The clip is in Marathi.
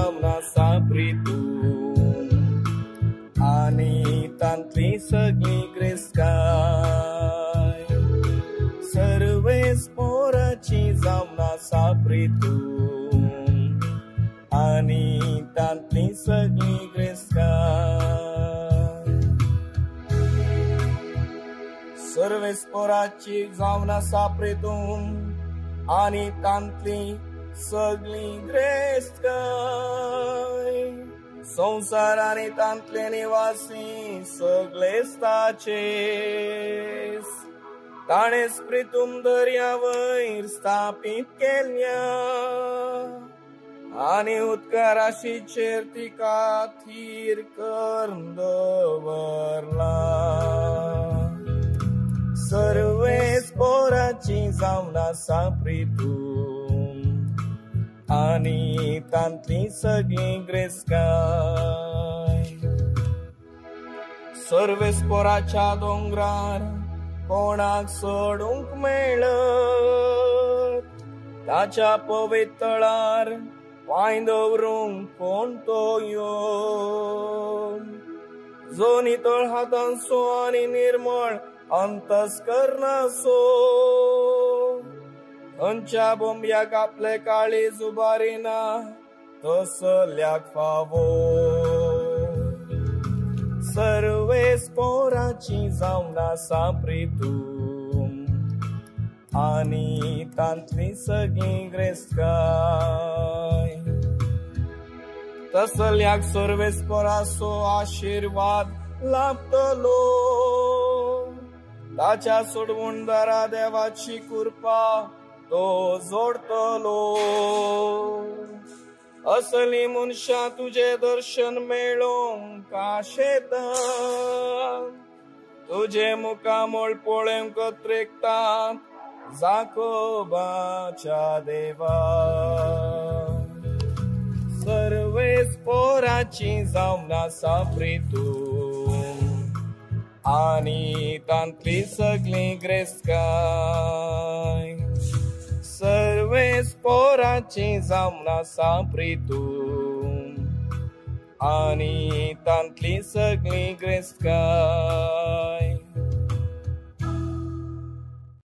जावना सापरितू आणि तांतली सगळी ग्रेस्काय सर्वेस पोराची जावना सापरितू आणि तांतली सगळी ग्रेस्काय सर्वेस पोराची जावना सापरितू आणि तांतली सगळी ग्रेस्काय संसार आणि तांतले निवासी सगळेच ताचेस ताणेच प्रितुम दर्यावयर स्थापित केल्या आणि उदकाराशीचेर तिका थीर करून दवरला सर्वेच पोराची जावना सापरितू आणि तांतली सगळी ग्रेस्काय सर्वेस पोराच्या दोंगरार कोणाक सोडूंक मेळत ताच्या पवितळार पांय दवरूंक कोण तो येवन जो नितळ हातांचो आनी निर्मळ अंतस्करणाचो खंयच्या बोंब्याक आपले काळीज उबारिना तसल्याक फावो सर्वेस पोराची जावना सापरितू आणि तांतली सगळी ग्रेस्काय तसल्याक सर्वेस पोराचो आशीर्वाद लाभतलो ताच्या सोडवणदारा देवाची कृपा तो जोडतलो असली मनशा तुझे दर्शन मेळोवंक आशेता तुझे मुखामोळ पळोवंक कत्रेकतात जाकोबाच्या देवा सर्वेस पोराची जावना सापरितू आणि तांतली सगळी ग्रेस्काय सर्वेस पोराची जावना सापरितू आणि तांतली सगळी ग्रेस्काय